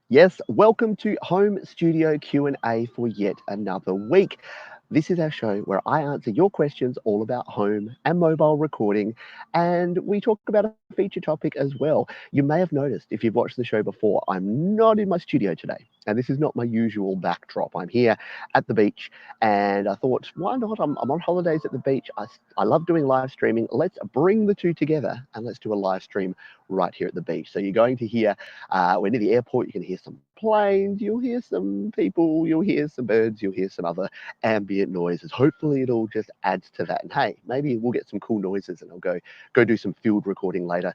Yes, welcome to Home Studio Q&A for yet another week. This is our show where I answer your questions all about home and mobile recording, and we talk about a feature topic as well. You may have noticed if you've watched the show before, I'm not in my studio today, and this is not my usual backdrop. I'm here at the beach, and I thought, why not? I'm on holidays at the beach. I love doing live streaming. Let's bring the two together and let's do a live stream right here at the beach. So you're going to hear we're near the airport. You can hear some planes, you'll hear some people, you'll hear some birds, you'll hear some other ambient noises. Hopefully, it all just adds to that. And hey, maybe we'll get some cool noises, and I'll go do some field recording later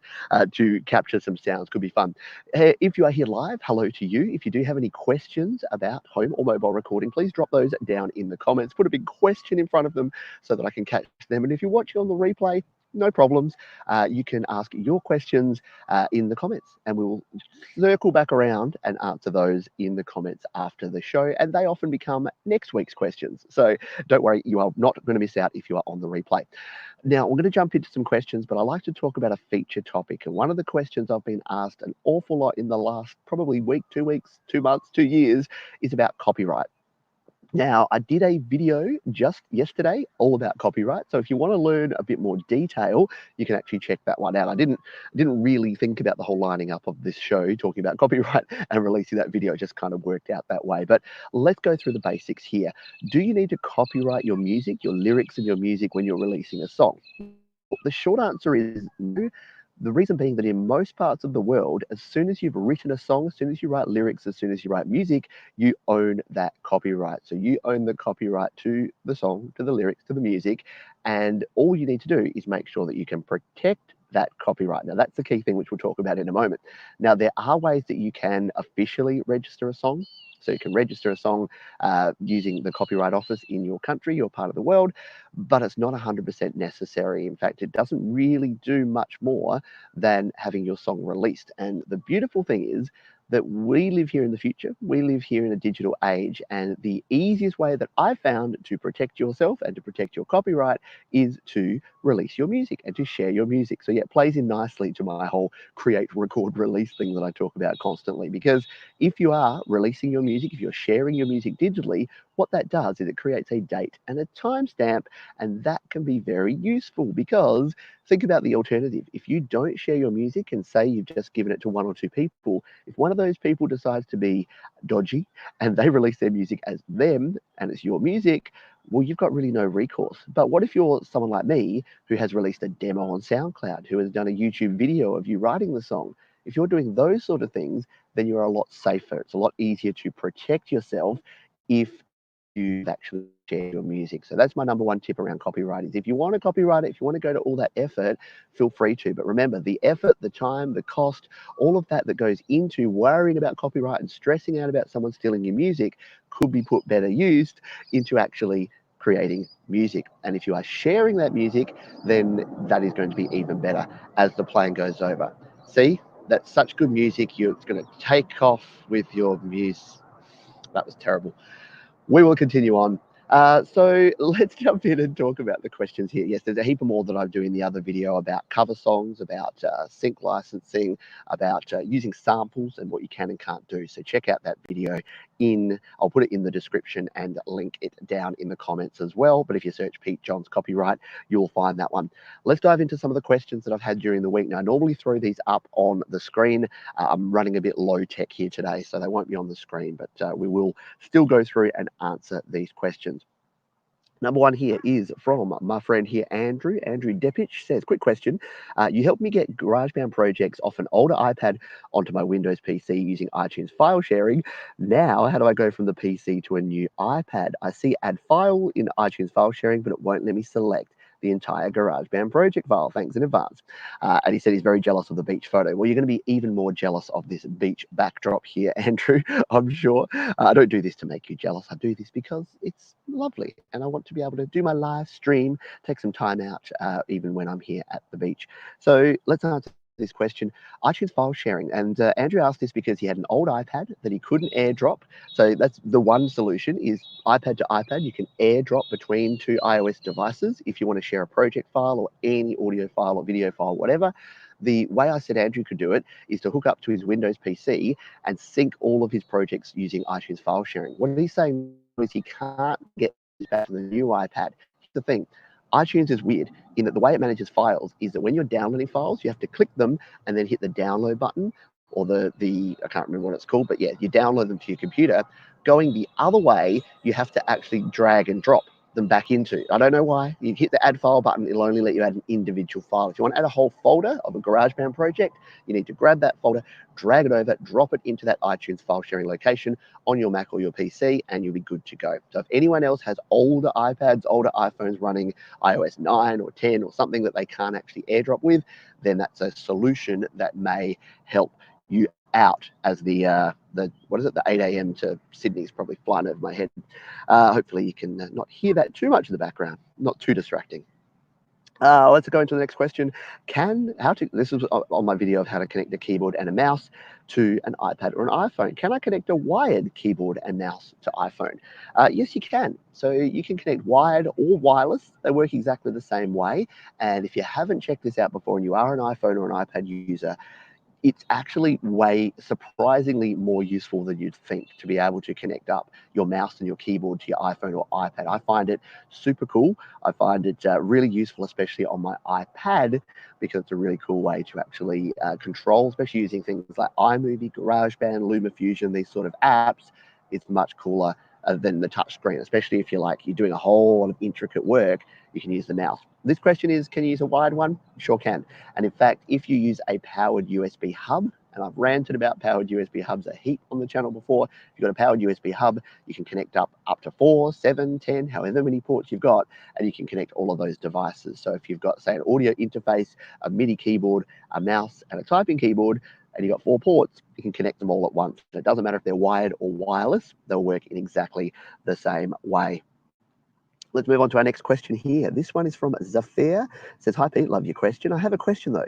to capture some sounds. Could be fun. If you are here live, hello to you. If you do have any questions about home or mobile recording, please drop those down in the comments. Put a big question in front of them so that I can catch them. And if you're watching on the replay, no problems. You can ask your questions in the comments, and we will circle back around and answer those in the comments after the show. And they often become next week's questions. So don't worry, you are not going to miss out if you are on the replay. Now, we're going to jump into some questions, but I like to talk about a feature topic. And one of the questions I've been asked an awful lot in the last probably week, 2 weeks, 2 months, 2 years is about copyright. Now, I did a video just yesterday all about copyright. So if you want to learn a bit more detail, you can actually check that one out. I didn't really think about the whole lining up of this show talking about copyright and releasing that video. It just kind of worked out that way. But let's go through the basics here. Do you need to copyright your music, your lyrics and your music when you're releasing a song? Well, the short answer is no. The reason being that in most parts of the world, as soon as you've written a song, as soon as you write lyrics, as soon as you write music, you own that copyright. So you own the copyright to the song, to the lyrics, to the music. And all you need to do is make sure that you can protect that copyright. Now, that's the key thing, which we'll talk about in a moment. Now, there are ways that you can officially register a song. So you can register a song using the Copyright Office in your country, your part of the world, but it's not 100% necessary. In fact, it doesn't really do much more than having your song released. And the beautiful thing is that we live here in the future. We live here in a digital age. And the easiest way that I've found to protect yourself and to protect your copyright is to release your music and to share your music. So, yeah, it plays in nicely to my whole create, record, release thing that I talk about constantly. Because if you are releasing your music, if you're sharing your music digitally, what that does is it creates a date and a timestamp, and that can be very useful because think about the alternative. If you don't share your music and say you've just given it to one or two people, if one of those people decides to be dodgy and they release their music as them and it's your music, well, you've got really no recourse. But what if you're someone like me who has released a demo on SoundCloud, who has done a YouTube video of you writing the song? If you're doing those sort of things, then you're a lot safer. It's a lot easier to protect yourself if you actually share your music. So that's my number one tip around copyright is if you want to copyright it, if you want to go to all that effort, feel free to. But remember, the effort, the time, the cost, all of that that goes into worrying about copyright and stressing out about someone stealing your music could be put better used into actually creating music. And if you are sharing that music, then that is going to be even better as the plane goes over. See, that's such good music. It's going to take off with your muse. That was terrible. We will continue on. So let's jump in and talk about the questions here. Yes, there's a heap more that I do in the other video about cover songs, about sync licensing, about using samples and what you can and can't do. So check out that video I'll put it in the description and link it down in the comments as well. But if you search Pete Johns Copyright, you'll find that one. Let's dive into some of the questions that I've had during the week. Now, I normally throw these up on the screen. I'm running a bit low tech here today, so they won't be on the screen, but we will still go through and answer these questions. Number one here is from my friend here, Andrew. Andrew Depich says, quick question. You helped me get GarageBand projects off an older iPad onto my Windows PC using iTunes file sharing. Now, how do I go from the PC to a new iPad? I see add file in iTunes file sharing, but it won't let me select the entire GarageBand project file. Thanks in advance. And he said he's very jealous of the beach photo. Well, you're going to be even more jealous of this beach backdrop here, Andrew, I'm sure. I don't do this to make you jealous. I do this because it's lovely and I want to be able to do my live stream, take some time out, even when I'm here at the beach. So let's answer this question. iTunes file sharing. And Andrew asked this because he had an old iPad that he couldn't airdrop. So that's the one solution is iPad to iPad. You can airdrop between two iOS devices if you want to share a project file or any audio file or video file, whatever. the way I said Andrew could do it is to hook up to his Windows PC and sync all of his projects using iTunes file sharing. What he's saying is he can't get this back to the new iPad. Here's the thing. iTunes is weird in that the way it manages files is that when you're downloading files, you have to click them and then hit the download button, or the I can't remember what it's called, but yeah, you download them to your computer. Going the other way, you have to actually drag and drop them back into. I don't know why. You hit the add file button, it'll only let you add an individual file. If you want to add a whole folder of a GarageBand project, you need to grab that folder, drag it over, drop it into that iTunes file sharing location on your Mac or your PC, and you'll be good to go. So if anyone else has older iPads, older iPhones running iOS 9 or 10 or something that they can't actually airdrop with, then that's a solution that may help you out as the what is it, the 8 a.m. to Sydney is probably flying over my head. Hopefully you can not hear that too much in the background, not too distracting. Let's go into the next question. This was on my video of how to connect a keyboard and a mouse to an iPad or an iPhone. Can I connect a wired keyboard and mouse to iPhone? Yes, you can. So you can connect wired or wireless. They work exactly the same way. And if you haven't checked this out before and you are an iPhone or an iPad user, it's actually way surprisingly more useful than you'd think to be able to connect up your mouse and your keyboard to your iPhone or iPad. I find it super cool. I find it really useful, especially on my iPad, because it's a really cool way to actually control, especially using things like iMovie, GarageBand, LumaFusion, these sort of apps. It's much cooler than the touch screen, especially if you're doing a whole lot of intricate work. You can use the mouse. This question is, can you use a wired one? Sure can. And in fact, if you use a powered USB hub, and I've ranted about powered USB hubs a heap on the channel before, if you've got a powered USB hub, you can connect up to 4, 7, 10, however many ports you've got, and you can connect all of those devices. So if you've got, say, an audio interface, a MIDI keyboard, a mouse, and a typing keyboard, and you've got 4 ports, you can connect them all at once. It doesn't matter if they're wired or wireless, they'll work in exactly the same way. Let's move on to our next question here. This one is from Zafir. It says, hi Pete, love your question. I have a question though.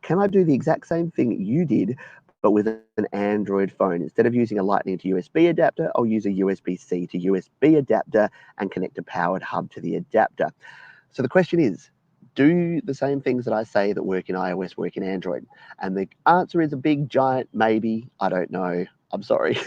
Can I do the exact same thing you did, but with an Android phone? Instead of using a Lightning to USB adapter, I'll use a USB-C to USB adapter and connect a powered hub to the adapter. So the question is, do the same things that I say that work in iOS work in Android? And the answer is a big giant maybe. I don't know. I'm sorry.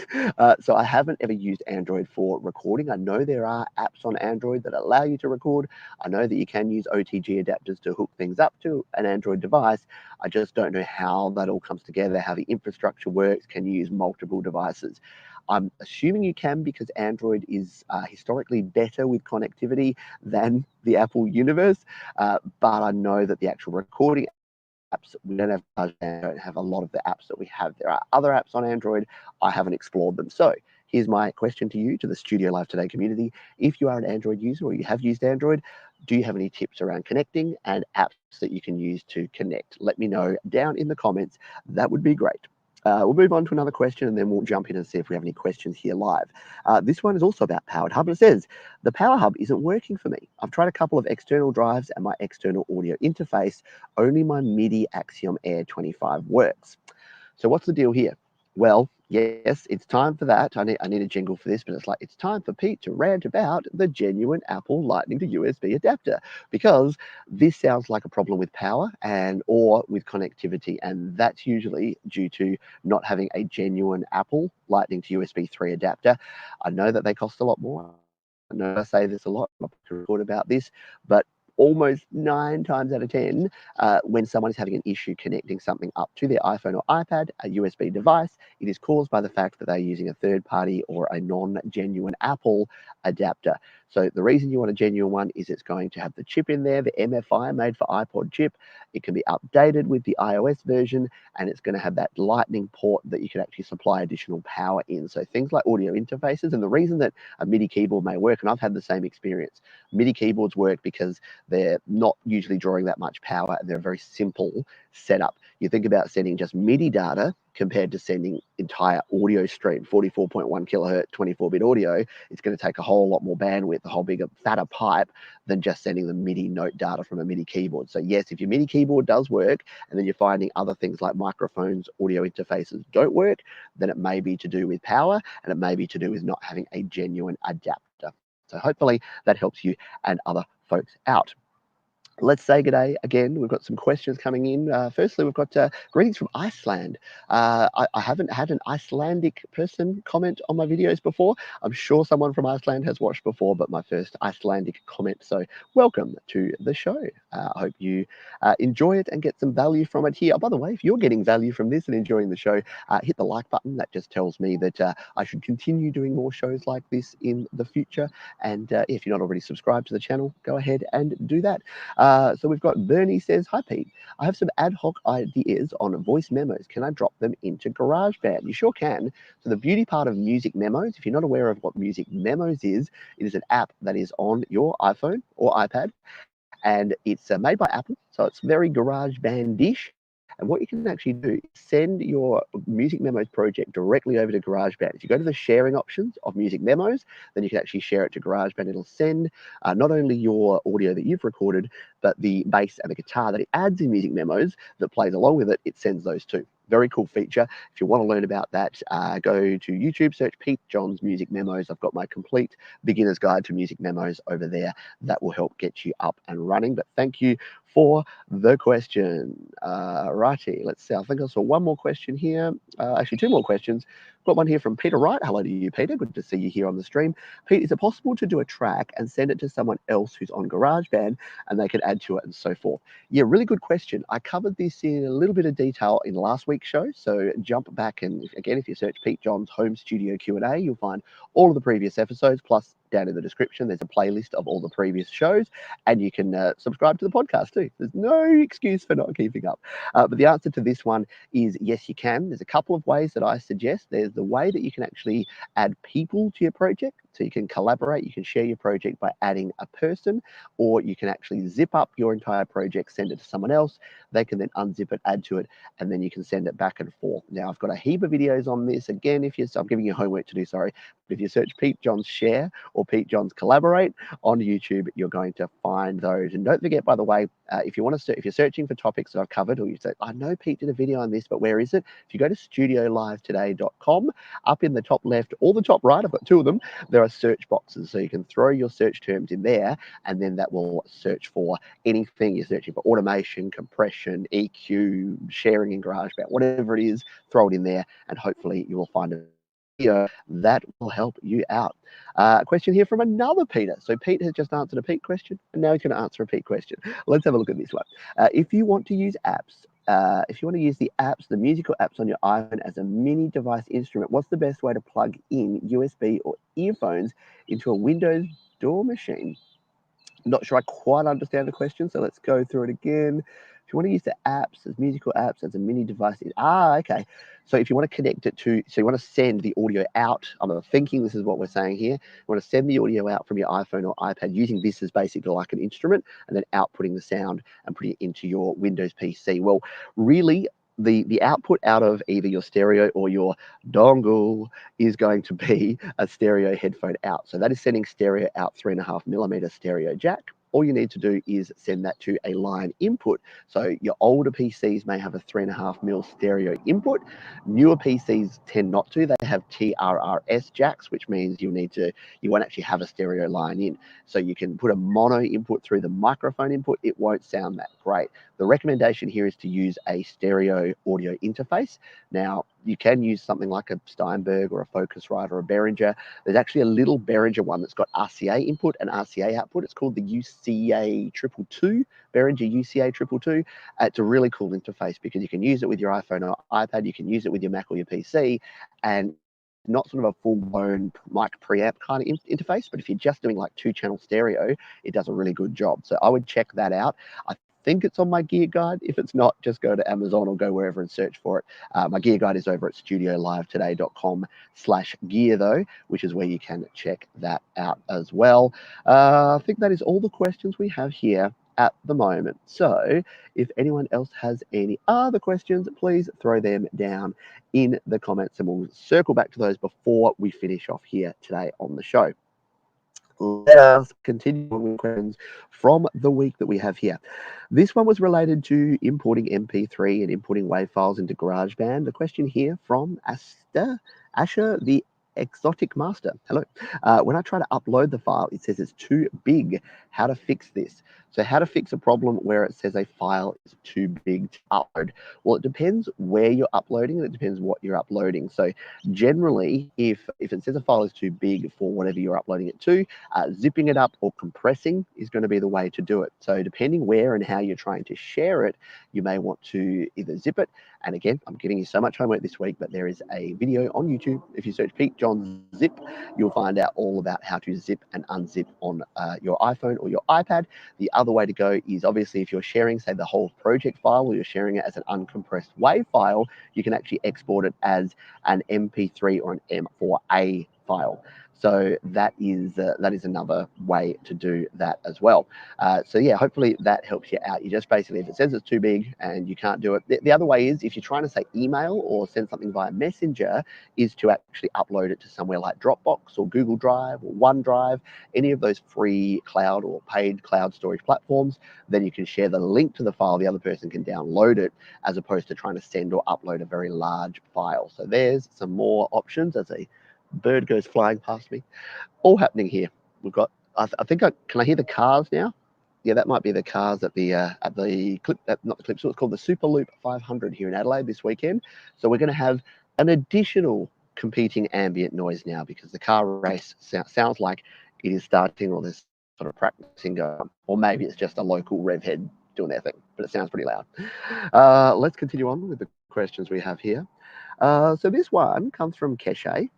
So I haven't ever used Android for recording. I know there are apps on Android that allow you to record. I know that you can use OTG adapters to hook things up to an Android device. I just don't know how that all comes together, how the infrastructure works. Can you use multiple devices? I'm assuming you can, because Android is historically better with connectivity than the Apple universe. But I know that the actual recording apps, we don't have a lot of the apps that we have. There are other apps on Android. I haven't explored them. So here's my question to you, to the Studio Live Today community. If you are an Android user or you have used Android, do you have any tips around connecting and apps that you can use to connect? Let me know down in the comments. That would be great. We'll move on to another question and then we'll jump in and see if we have any questions here live. This one is also about Powered Hub, and it says, the Power Hub isn't working for me. I've tried a couple of external drives and my external audio interface. Only my MIDI Axiom Air 25 works. So what's the deal here? Well, yes, it's time for that. I need a jingle for this, but it's time for Pete to rant about the genuine Apple Lightning to USB adapter, because this sounds like a problem with power or with connectivity, and that's usually due to not having a genuine Apple Lightning to USB 3 adapter. I know that they cost a lot more. I know I say this a lot, I'm not to record about this, but almost 9 times out of 10, when someone is having an issue connecting something up to their iPhone or iPad, a USB device, it is caused by the fact that they're using a third party or a non-genuine Apple adapter. So the reason you want a genuine one is it's going to have the chip in there, the MFI made for iPod chip. It can be updated with the iOS version, and it's going to have that Lightning port that you can actually supply additional power in. So things like audio interfaces, and the reason that a MIDI keyboard may work, and I've had the same experience, MIDI keyboards work because they're not usually drawing that much power and they're a very simple setup. You think about sending just MIDI data compared to sending entire audio stream, 44.1 kilohertz, 24-bit audio. It's going to take a whole lot more bandwidth, a whole bigger, fatter pipe than just sending the MIDI note data from a MIDI keyboard. So yes, if your MIDI keyboard does work and then you're finding other things like microphones, audio interfaces don't work, then it may be to do with power and it may be to do with not having a genuine adapter. So hopefully that helps you and other folks out. Let's say good day again. We've got some questions coming in. Firstly, we've got greetings from Iceland. I haven't had an Icelandic person comment on my videos before. I'm sure someone from Iceland has watched before, but my first Icelandic comment. So welcome to the show. I hope you enjoy it and get some value from it here. Oh, by the way, if you're getting value from this and enjoying the show, hit the like button. That just tells me that I should continue doing more shows like this in the future. And if you're not already subscribed to the channel, go ahead and do that. So we've got Bernie says, "Hi Pete, I have some ad hoc ideas on voice memos. Can I drop them into GarageBand?" You sure can. So the beauty part of Music Memos, if you're not aware of what Music Memos is, it is an app that is on your iPhone or iPad, and it's made by Apple, so it's very GarageBand-ish. And what you can actually do is send your Music Memos project directly over to GarageBand. If you go to the sharing options of Music Memos, then you can actually share it to GarageBand. It'll send not only your audio that you've recorded, but the bass and the guitar that it adds in Music Memos that plays along with it, it sends those too. Very cool feature. If you want to learn about that, go to YouTube, search Pete John's Music Memos. I've got my complete beginner's guide to Music Memos over there. That will help get you up and running. But thank you for the question. Righty, let's see. I think I saw one more question here. Actually, two more questions. Got one here from Peter Wright. Hello to you, Peter. Good to see you here on the stream. Pete, is it possible to do a track and send it to someone else who's on GarageBand and they can add to it and so forth? Yeah, really good question. I covered this in a little bit of detail in last week's show. So jump back and again, if you search Pete John's Home Studio Q&A, you'll find all of the previous episodes. Plus, down in the description, there's a playlist of all the previous shows, and you can subscribe to the podcast too. There's no excuse for not keeping up. But the answer to this one is yes, you can. There's a couple of ways that I suggest. There's the way that you can actually add people to your project. So you can collaborate, you can share your project by adding a person, or you can actually zip up your entire project, send it to someone else. They can then unzip it, add to it, and then you can send it back and forth. Now, I've got a heap of videos on this. Again, I'm giving you homework to do, sorry. But if you search Pete John's Share or Pete John's Collaborate on YouTube, you're going to find those. And don't forget, by the way, if you're searching for topics that I've covered, or you say, I know Pete did a video on this, but where is it? If you go to studiolivetoday.com, up in the top left or the top right, I've got two of them, there are search boxes. So you can throw your search terms in there, and then that will search for anything you're searching for: automation, compression, EQ, sharing in GarageBand, whatever it is, throw it in there, and hopefully you will find a video that will help you out. A question here from another Peter. So Pete has just answered a Pete question, and now he's going to answer a Pete question. Let's have a look at this one. If you want to use apps, if you want to use the apps, the musical apps on your iPhone as a mini device instrument, what's the best way to plug in USB or earphones into a Windows DAW machine? Not sure I quite understand the question, so let's go through it again. If you want to use the apps as musical apps as a mini device, okay. So if you want to connect it to, so you want to send the audio out, I'm thinking this is what we're saying here. You want to send the audio out from your iPhone or iPad using this as basically like an instrument, and then outputting the sound and putting it into your Windows PC. Well, really, the output out of either your stereo or your dongle is going to be a stereo headphone out. So that is sending stereo out 3.5mm stereo jack. All you need to do is send that to a line input. So your older PCs may have a 3.5mm stereo input. Newer PCs tend not to. They have TRRS jacks, which means you won't actually have a stereo line in. So you can put a mono input through the microphone input. It won't sound that great. The recommendation here is to use a stereo audio interface. Now, you can use something like a Steinberg or a Focusrite or a Behringer. There's actually a little Behringer one that's got RCA input and RCA output. It's called the UCA 222, Behringer UCA 222. It's a really cool interface because you can use it with your iPhone or iPad, you can use it with your Mac or your PC, and not sort of a full-blown mic preamp kind of interface, but if you're just doing like 2-channel stereo, it does a really good job. So I would check that out. I think it's on my gear guide. If it's not, just go to Amazon or go wherever and search for it. My gear guide is over at studiolivetoday.com/gear though, which is where you can check that out as well. I think that is all the questions we have here at the moment. So if anyone else has any other questions, please throw them down in the comments and we'll circle back to those before we finish off here today on the show. Let us continue with questions from the week that we have here. This one was related to importing MP3 and importing WAV files into GarageBand. The question here from Asher, the Exotic Master, hello. When I try to upload the file, it says it's too big. How to fix this? So how to fix a problem where it says a file is too big to upload? Well, it depends where you're uploading and it depends what you're uploading. So generally, if it says a file is too big for whatever you're uploading it to, zipping it up or compressing is going to be the way to do it. So depending where and how you're trying to share it, you may want to either zip it. And again, I'm giving you so much homework this week, but there is a video on YouTube. If you search Pete John Zip, you'll find out all about how to zip and unzip on your iPhone or your iPad. The other way to go is obviously if you're sharing, say, the whole project file, or you're sharing it as an uncompressed WAV file, you can actually export it as an MP3 or an M4A file. So that is another way to do that as well. So yeah, hopefully that helps you out. You just basically, if it says it's too big and you can't do it, the other way is if you're trying to say email or send something via Messenger, is to actually upload it to somewhere like Dropbox or Google Drive or OneDrive, any of those free cloud or paid cloud storage platforms. Then you can share the link to the file, the other person can download it, as opposed to trying to send or upload a very large file. So there's some more options as a bird goes flying past me. All happening here. We've got, can I hear the cars now? Yeah, that might be the cars at the clip, not the clip, so it's called the Superloop 500 here in Adelaide this weekend. So we're going to have an additional competing ambient noise now because the car race sounds like it is starting, or there's sort of practicing going on, or maybe it's just a local rev head doing their thing, but it sounds pretty loud. Let's continue on with the questions we have here. So this one comes from Keshe.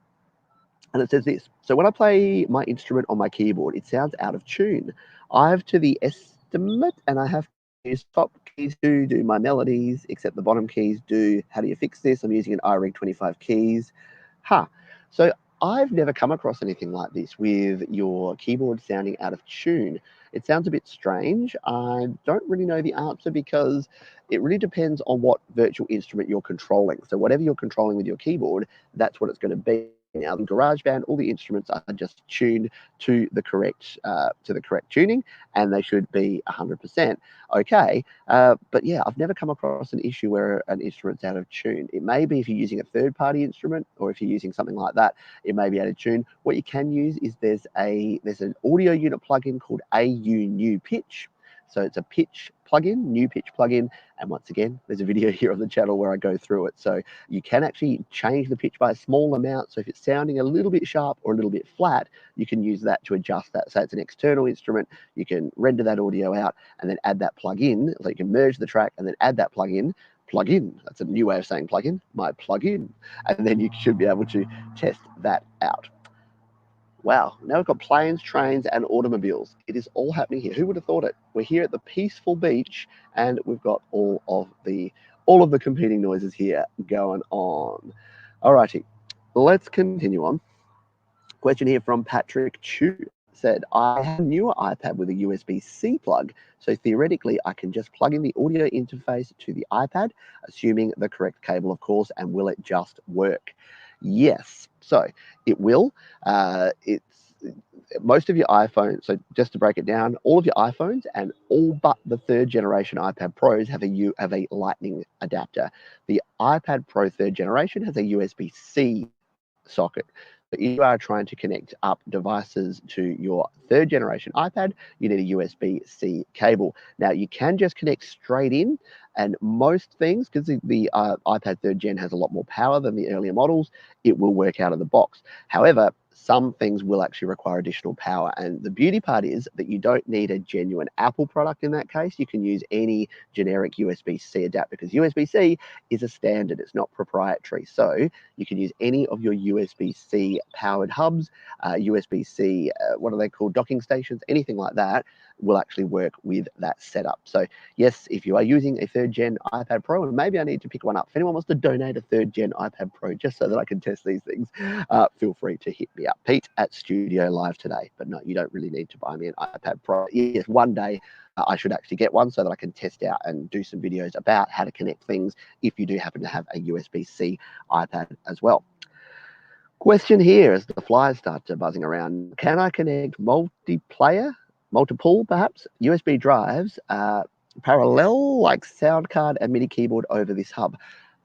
And it says this: so when I play my instrument on my keyboard, it sounds out of tune. I have to the estimate and I have to use top keys to do my melodies, except the bottom keys do. How do you fix this? I'm using an iRig 25 keys. So I've never come across anything like this with your keyboard sounding out of tune. It sounds a bit strange. I don't really know the answer because it really depends on what virtual instrument you're controlling. So whatever you're controlling with your keyboard, that's what it's going to be. Now, in GarageBand, all the instruments are just tuned to the correct tuning, and they should be 100% okay. But yeah, I've never come across an issue where an instrument's out of tune. It may be if you're using a third-party instrument, or if you're using something like that, it may be out of tune. What you can use is there's an audio unit plugin called AU New Pitch. So it's a pitch plugin, new pitch plugin, and once again, there's a video here on the channel where I go through it. So you can actually change the pitch by a small amount. So if it's sounding a little bit sharp or a little bit flat, you can use that to adjust that. So it's an external instrument. You can render that audio out and then add that plug-in. So you can merge the track and then add that plug-in. That's a new way of saying plug-in, my plug-in. And then you should be able to test that out. Wow, now we've got planes, trains, and automobiles. It is all happening here. Who would have thought it? We're here at the peaceful beach, and we've got all of the competing noises here going on. Alrighty, let's continue on. Question here from Patrick Chu said, I have a newer iPad with a USB-C plug, so theoretically I can just plug in the audio interface to the iPad, assuming the correct cable, of course, and will it just work? Yes, so it will. It's most of your iPhones, so just to break it down, all of your iPhones and all but the third generation iPad Pros have a Lightning adapter. The iPad Pro third generation has a USB-C socket. So if you are trying to connect up devices to your third generation iPad, you need a USB-C cable. Now you can just connect straight in, and most things, because the iPad third gen has a lot more power than the earlier models, it will work out of the box. However, some things will actually require additional power, and the beauty part is that you don't need a genuine Apple product in that case. You can use any generic USB-C adapter, because USB-C is a standard, it's not proprietary. So you can use any of your USB-C powered hubs, USB-C, what are they called, docking stations, anything like that will actually work with that setup. So yes, if you are using a third gen iPad Pro, and maybe I need to pick one up, if anyone wants to donate a third gen iPad Pro just so that I can test these things, feel free to hit me up, Pete at Studio Live Today. But no, you don't really need to buy me an iPad Pro. Yes, one day I should actually get one so that I can test out and do some videos about how to connect things if you do happen to have a USB-C iPad as well. Question here as the flies start buzzing around. Can I connect multiple perhaps USB drives parallel like sound card and MIDI keyboard over this hub?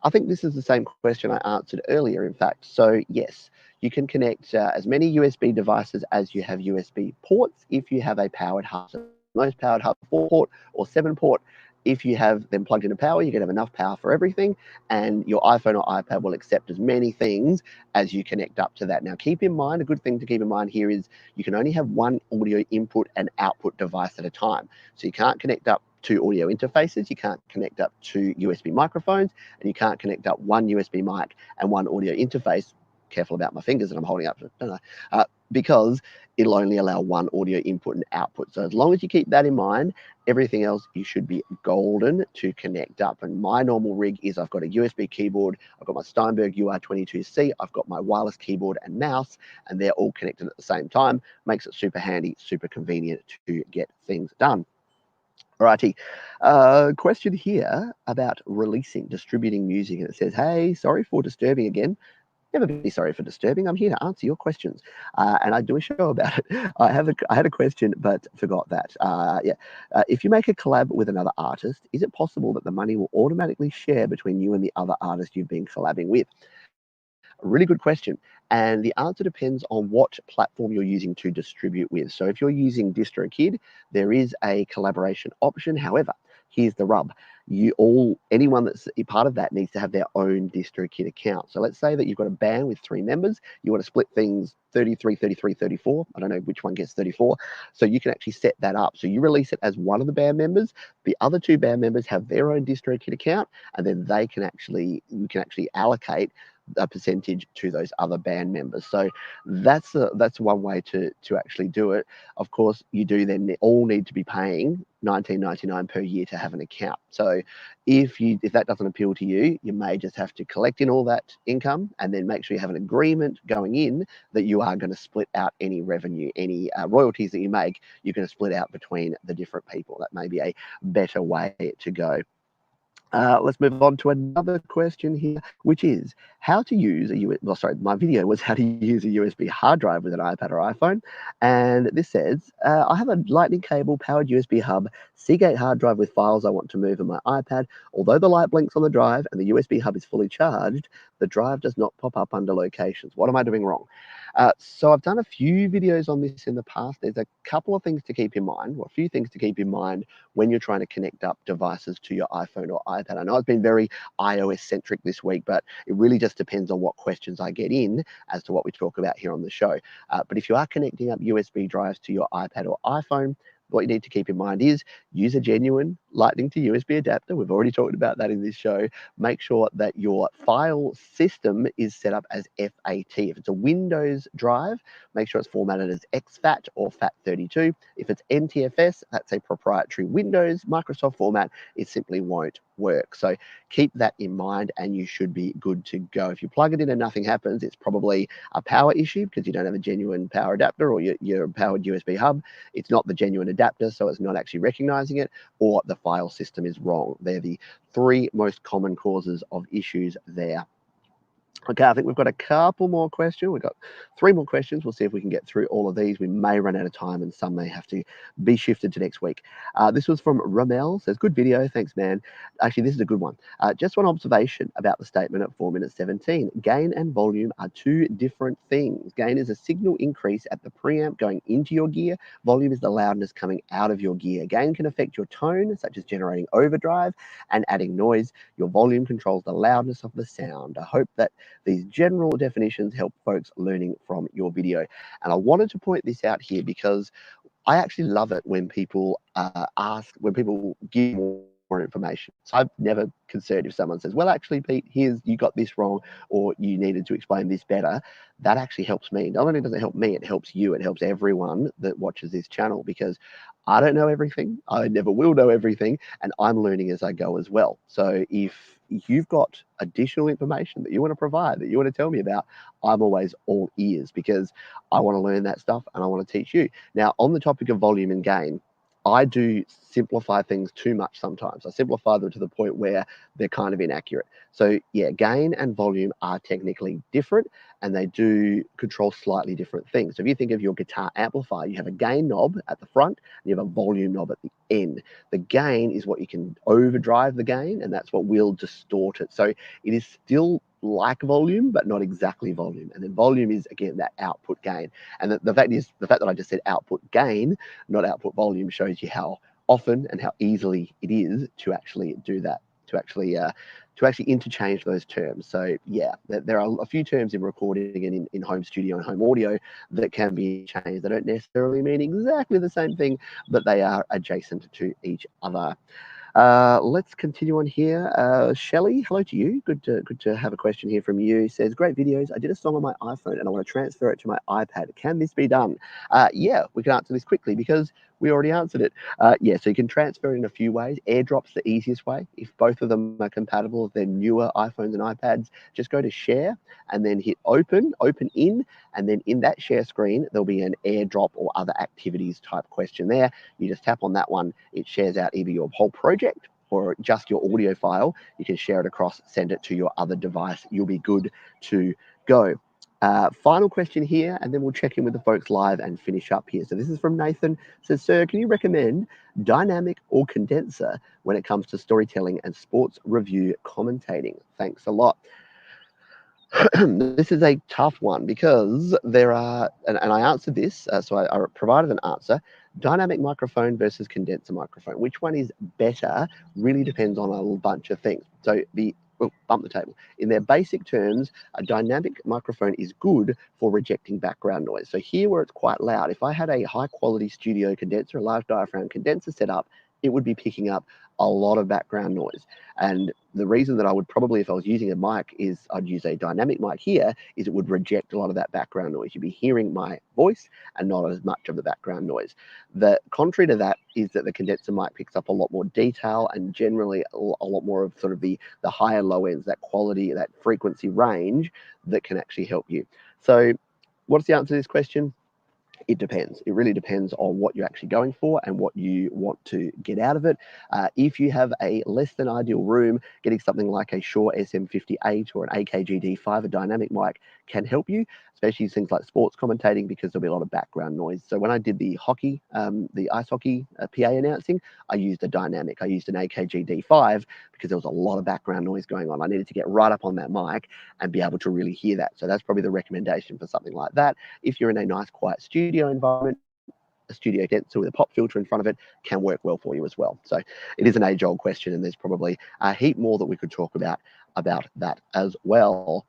I think this is the same question I answered earlier, in fact. So yes, You can connect as many USB devices as you have USB ports if you have a powered hub. So most powered hub 4-port or 7-port. If you have them plugged into power, you can have enough power for everything, and your iPhone or iPad will accept as many things as you connect up to that. Now, keep in mind, a good thing to keep in mind here is you can only have one audio input and output device at a time. So you can't connect up two audio interfaces, you can't connect up two USB microphones, and you can't connect up one USB mic and one audio interface. Careful about my fingers that I'm holding up, don't I? Because it'll only allow one audio input and output. So as long as you keep that in mind, everything else you should be golden to connect up. And my normal rig is I've got a USB keyboard, I've got my Steinberg UR22C, I've got my wireless keyboard and mouse, and they're all connected at the same time. Makes it super handy, super convenient to get things done. Alrighty, question here about releasing, distributing music, and it says, "Hey, sorry for disturbing again. Never be sorry for disturbing. I'm here to answer your questions, and I do a show about it." I had a question, but forgot that. If you make a collab with another artist, is it possible that the money will automatically share between you and the other artist you've been collabing with? A really good question. And the answer depends on what platform you're using to distribute with. So if you're using DistroKid, there is a collaboration option. However, here's the rub. Anyone that's a part of that needs to have their own DistroKid account. So let's say that you've got a band with 3 members. You want to split things 33, 33, 34. I don't know which one gets 34. So you can actually set that up. So you release it as one of the band members. The other 2 band members have their own DistroKid account, and then you can actually allocate a percentage to those other band members. So that's one way to actually do it. Of course, you do then all need to be paying $19.99 per year to have an account. So if that doesn't appeal to you, you may just have to collect in all that income and then make sure you have an agreement going in that you are going to split out any revenue, any royalties that you make, you're going to split out between the different people. That may be a better way to go. Let's move on to another question here, which is how to use my video was how to use a USB hard drive with an iPad or iPhone. And this says, I have a lightning cable powered USB hub, Seagate hard drive with files I want to move on my iPad. Although the light blinks on the drive and the USB hub is fully charged, the drive does not pop up under locations. What am I doing wrong? So I've done a few videos on this in the past. There's a couple of things to keep in mind, or a few things to keep in mind when you're trying to connect up devices to your iPhone or iPad. I know it's been very iOS centric this week, but it really just depends on what questions I get in as to what we talk about here on the show. But if you are connecting up USB drives to your iPad or iPhone, what you need to keep in mind is use a genuine Lightning to USB adapter. We've already talked about that in this show. Make sure that your file system is set up as FAT. If it's a Windows drive, make sure it's formatted as exFAT or FAT32. If it's NTFS, that's a proprietary Windows Microsoft format. It simply won't work. So keep that in mind and you should be good to go. If you plug it in and nothing happens, it's probably a power issue because you don't have a genuine power adapter or your powered USB hub. It's not the genuine adapter, so it's not actually recognizing it, or the file system is wrong. They're the 3 most common causes of issues there. Okay, I think we've got a couple more questions. We've got 3 more questions. We'll see if we can get through all of these. We may run out of time and some may have to be shifted to next week. This was from Ramel. Says, good video. Thanks, man. Actually, this is a good one. Just one observation about the statement at 4 minutes 17. Gain and volume are 2 different things. Gain is a signal increase at the preamp going into your gear. Volume is the loudness coming out of your gear. Gain can affect your tone, such as generating overdrive and adding noise. Your volume controls the loudness of the sound. I hope that these general definitions help folks learning from your video. And I wanted to point this out here because I actually love it when people when people give more information. So I've never concerned if someone says, well, actually, Pete, you got this wrong, or you needed to explain this better. That actually helps me. Not only does it help me, it helps you. It helps everyone that watches this channel because I don't know everything. I never will know everything. And I'm learning as I go as well. So if you've got additional information that you want to provide, that you want to tell me about, I'm always all ears because I want to learn that stuff and I want to teach you. Now, on the topic of volume and gain, I do simplify things too much sometimes. I simplify them to the point where they're kind of inaccurate. So yeah, gain and volume are technically different. and they do control slightly different things. So if you think of your guitar amplifier, you have a gain knob at the front and you have a volume knob at the end. The gain is what you can overdrive the gain, and that's what will distort it. So it is still like volume, but not exactly volume. And then volume is, again, that output gain. And the fact that I just said output gain, not output volume, shows you how often and how easily it is to actually do that, to actually interchange those terms. So yeah, there are a few terms in recording and in home studio and home audio that can be changed. They don't necessarily mean exactly the same thing, but they are adjacent to each other. Let's continue on here. Shelley, hello to you. Good to have a question here from you. Says, great videos. I did a song on my iPhone and I want to transfer it to my iPad. Can this be done? Yeah, we can answer this quickly because we already answered it. Yeah, so you can transfer it in a few ways. AirDrop's the easiest way. If both of them are compatible, if they're newer iPhones and iPads, just go to share and then hit open in, and then in that share screen, there'll be an AirDrop or other activities type question there. You just tap on that one. It shares out either your whole project or just your audio file. You can share it across, send it to your other device. You'll be good to go. Final question here, and then we'll check in with the folks live and finish up here. So this is from Nathan. Says, sir, can you recommend dynamic or condenser when it comes to storytelling and sports review commentating? Thanks a lot. This is a tough one because there are, and I answered this, so I provided an answer. Dynamic microphone versus condenser microphone. Which one is better really depends on a bunch of things. So bump the table. In their basic terms, a dynamic microphone is good for rejecting background noise. So here where it's quite loud, if I had a high quality studio condenser, a large diaphragm condenser set up, it would be picking up a lot of background noise. And the reason that I would probably, if I was using a mic, is I'd use a dynamic mic here, is it would reject a lot of that background noise. You'd be hearing my voice and not as much of the background noise. The contrary to that is that the condenser mic picks up a lot more detail and generally a lot more of sort of the higher low ends, that quality, that frequency range that can actually help you. So what's the answer to this question? It depends. It really depends on what you're actually going for and what you want to get out of it. If you have a less than ideal room, getting something like a Shure SM58 or an AKG-D5, a dynamic mic, can help you, especially things like sports commentating, because there'll be a lot of background noise. So when I did the hockey, the ice hockey PA announcing, I used a dynamic. I used an AKG-D5 because there was a lot of background noise going on. I needed to get right up on that mic and be able to really hear that. So that's probably the recommendation for something like that. If you're in a nice quiet studio environment, a studio condenser with a pop filter in front of it can work well for you as well. So it is an age-old question, and there's probably a heap more that we could talk about that as well.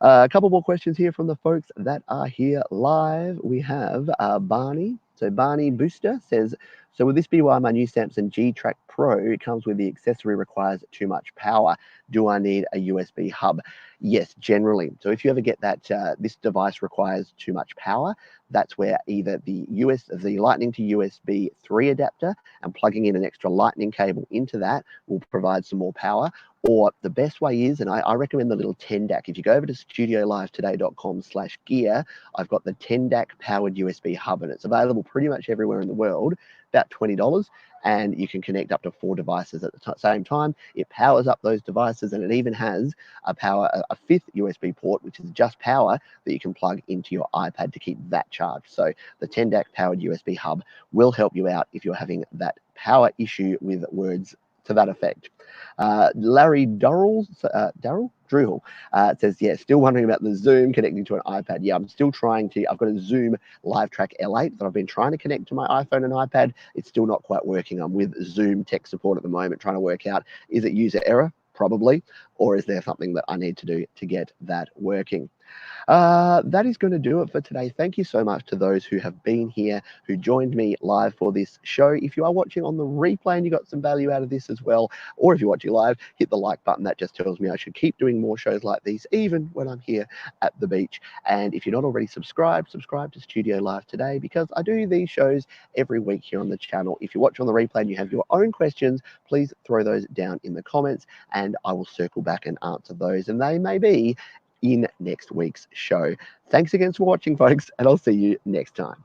A couple more questions here from the folks that are here live. We have Barney. So Barney Booster says, so will this be why my new Samsung G-Track Pro comes with the accessory requires too much power? Do I need a USB hub? Yes, generally. So if you ever get that this device requires too much power, that's where either the Lightning to USB 3 adapter and plugging in an extra Lightning cable into that will provide some more power. Or the best way is, and I recommend the little 10DAC. If you go over to studiolivetoday.com/gear, I've got the 10DAC powered USB hub, and it's available pretty much everywhere in the world, about $20, and you can connect up to 4 devices at the same time. It powers up those devices, and it even has a 5th USB port, which is just power that you can plug into your iPad to keep that charged. So the 10DAC powered USB hub will help you out if you're having that power issue with words to that effect. Larry Durrell says, yeah, still wondering about the Zoom connecting to an iPad. Yeah, I'm still trying to. I've got a Zoom LiveTrack L8 that I've been trying to connect to my iPhone and iPad. It's still not quite working. I'm with Zoom tech support at the moment, trying to work out, is it user error? Probably. Or is there something that I need to do to get that working? That is going to do it for today. Thank you so much to those who have been here, who joined me live for this show. If you are watching on the replay and you got some value out of this as well, or if you're watching live, hit the like button. That just tells me I should keep doing more shows like these, even when I'm here at the beach. And if you're not already subscribed, subscribe to Studio Live Today, because I do these shows every week here on the channel. If you watch on the replay and you have your own questions, please throw those down in the comments and I will circle back and answer those. And they may be in next week's show. Thanks again for watching, folks, and I'll see you next time.